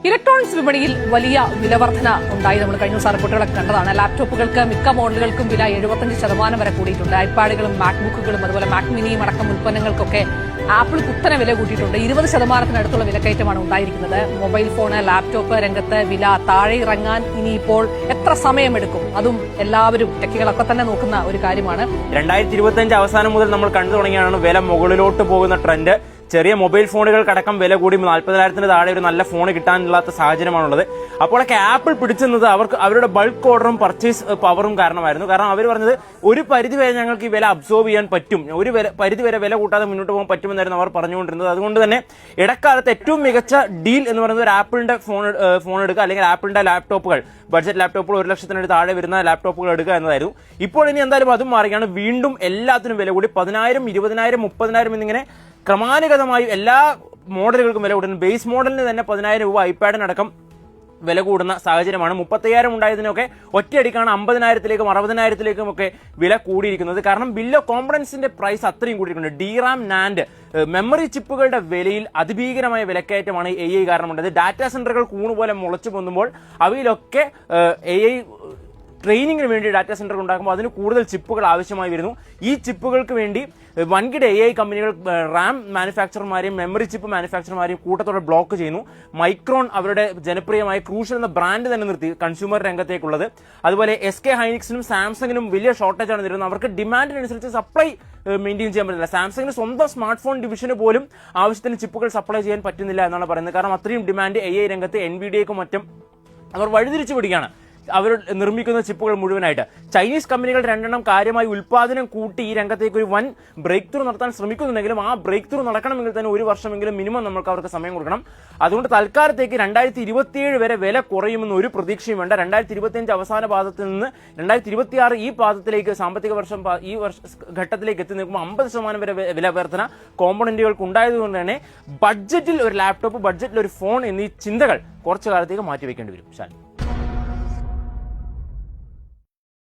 Electronics വിപണിയിൽ വലിയ വിലവർധന ഉണ്ടായി. നമ്മൾ കഴിഞ്ഞ ദിവസം റിപ്പോർട്ടുകളൊക്കെ കണ്ടതാണ്. ലാപ്ടോപ്പുകൾക്ക് മിക്ക മോഡലുകൾക്കും വില 75% വരെ കൂടിയിട്ടുണ്ട്. ഐപാഡുകളും മാക്ബുക്കുകളും അതുപോലെ മാക് മിനിയും അടക്കം ഉൽപ്പന്നങ്ങൾക്കൊക്കെ ആപ്പിൾ കുത്തനെ വില കൂട്ടിയിട്ടുണ്ട്. 20% വിലക്കയറ്റമാണ് ഉണ്ടായിരിക്കുന്നത്. മൊബൈൽ ഫോണ്, ലാപ്ടോപ്പ് രംഗത്ത് വില താഴെ ഇറങ്ങാൻ ഇനിയിപ്പോൾ എത്ര സമയമെടുക്കും? അതും എല്ലാവരും ടെക്കുകളൊക്കെ തന്നെ നോക്കുന്ന ഒരു കാര്യമാണ്. 2025 അവസാനം മുതൽ നമ്മൾ കണ്ടു തുടങ്ങിയാണ് വില മുകളിലോട്ട് പോകുന്ന ട്രെൻഡ്. ചെറിയ മൊബൈൽ ഫോണുകൾക്കടക്കം വില കൂടി 40,000 താഴെ ഒരു നല്ല ഫോൺ കിട്ടാനില്ലാത്ത സാഹചര്യമാണുള്ളത്. അപ്പോഴൊക്കെ ആപ്പിൾ പിടിച്ചെന്നത് അവരുടെ ബൾക്ക് ഓർഡറും പർച്ചേസ് പവറും കാരണമായിരുന്നു. കാരണം അവർ പറഞ്ഞത് ഒരു പരിധിവരെ ഞങ്ങൾക്ക് ഈ വില അബ്സോർബ് ചെയ്യാൻ പറ്റും, ഒരു പരിധിവരെ വില കൂട്ടാതെ മുന്നോട്ട് പോകാൻ പറ്റുമെന്നായിരുന്നു അവർ പറഞ്ഞുകൊണ്ടിരുന്നത്. അതുകൊണ്ട് തന്നെ ഇടക്കാലത്ത് ഏറ്റവും മികച്ച ഡീൽ എന്ന് പറയുന്നത് ഒരു ആപ്പിളിന്റെ ഫോൺ എടുക്കുക, അല്ലെങ്കിൽ ആപ്പിളിന്റെ ലാപ്ടോപ്പുകൾ, ബഡ്ജറ്റ് ലാപ്ടോപ്പുകൾ 1,00,000 താഴെ വരുന്ന ലാപ്ടോപ്പുകൾ എടുക്കുക എന്നതായിരുന്നു. ഇപ്പോൾ ഇനി എന്തായാലും അതും മാറുകയാണ്. വീണ്ടും എല്ലാത്തിനും വില കൂടി 10,000, 20,000, 30,000 എന്നിങ്ങനെ ക്രമാനുഗതമായി എല്ലാ മോഡലുകൾക്കും വില കൂടുന്നു. ബേസ് മോഡലിന് തന്നെ 10,000 രൂപ ഐപാഡിനടക്കം വില കൂടുന്ന സാഹചര്യമാണ്. 35,000 ഉണ്ടായതിനൊക്കെ ഒറ്റയടിക്കാണ് 50,000-ലേക്കും 60,000-ലേക്കും ഒക്കെ വില കൂടിയിരിക്കുന്നത്. കാരണം ബിൽ ഓഫ് കോമ്പണൻസിന്റെ പ്രൈസ് അത്രയും കൂടിയിട്ടുണ്ട്. DRAM, NAND മെമ്മറി ചിപ്പുകളുടെ വിലയിൽ അതിഭീകരമായ വിലക്കയറ്റമാണ് AI കാരണമുണ്ടായത്. ഡാറ്റാ സെന്ററുകൾ കൂണുപോലെ മുളച്ചു പൊന്നുമ്പോൾ അവയിലൊക്കെ AI ട്രെയിനിങ്ങിന് വേണ്ടി ഡാറ്റാ സെന്റർ ഉണ്ടാക്കുമ്പോൾ അതിന് കൂടുതൽ ചിപ്പുകൾ ആവശ്യമായി വരുന്നു. ഈ ചിപ്പുകൾക്ക് വേണ്ടി വൻകിട AI കമ്പനികൾ റാം മാനുഫാക്ചർമാരെയും മെമ്മറി ചിപ്പ് മാനുഫാക്ചർമാരെയും കൂട്ടത്തോടെ ബ്ലോക്ക് ചെയ്യുന്നു. മൈക്രോൺ അവരുടെ ജനപ്രിയമായ ക്രൂഷ്യൽ എന്ന ബ്രാൻഡ് തന്നെ നിർത്തി കൺസ്യൂമർ രംഗത്തേക്കുള്ളത്. അതുപോലെ SK ഹൈനിക്സിനും സാംസങ്ങിനും വലിയ ഷോർട്ടേജാണ് വരുന്നത്. അവർക്ക് ഡിമാൻഡിനനുസരിച്ച് സപ്ലൈ മെയിൻറ്റെയിൻ ചെയ്യാൻ പറ്റില്ല. സാംസങ്ങിന് സ്വന്തം സ്മാർട്ട് ഫോൺ ഡിവിഷന് പോലും ആവശ്യത്തിന് ചിപ്പുകൾ സപ്ലൈ ചെയ്യാൻ പറ്റുന്നില്ല എന്നാണ് പറയുന്നത്. കാരണം അത്രയും ഡിമാൻഡ് AI രംഗത്ത് NVIDIAക്കും മറ്റും അവർ വഴിതിരിച്ചു പിടിക്കുകയാണ് അവർ നിർമ്മിക്കുന്ന ചിപ്പുകൾ മുഴുവനായിട്ട്. ചൈനീസ് കമ്പനികൾ 2 കാര്യമായി ഉൽപ്പാദനം കൂട്ടി ഈ രംഗത്തേക്ക് ഒരു വൻ ബ്രേക്ക് ത്രൂ നടത്താൻ ശ്രമിക്കുന്നുണ്ടെങ്കിലും ആ ബ്രേക്ക് ത്രൂ നടക്കണമെങ്കിൽ തന്നെ 1 വർഷമെങ്കിലും മിനിമം നമുക്ക് അവർക്ക് സമയം കൊടുക്കണം. അതുകൊണ്ട് തൽക്കാലത്തേക്ക് 2027 വരെ വില കുറയുമെന്ന് ഒരു പ്രതീക്ഷയും വേണ്ട. 2025 അവസാന പാദത്തിൽ നിന്ന് 2026 ഈ പാദത്തിലേക്ക് സാമ്പത്തിക വർഷം ഈ ഘട്ടത്തിലേക്ക് എത്തി നിൽക്കുമ്പോൾ 50% വരെ വില വർധന കോമ്പണന്റുകൾക്ക് ഉണ്ടായതുകൊണ്ട് തന്നെ ബഡ്ജറ്റിൽ ഒരു ലാപ്ടോപ്പ്, ബഡ്ജറ്റിൽ ഒരു ഫോൺ എന്നീ ചിന്തകൾ കുറച്ചു കാലത്തേക്ക് മാറ്റിവെക്കേണ്ടി വരും.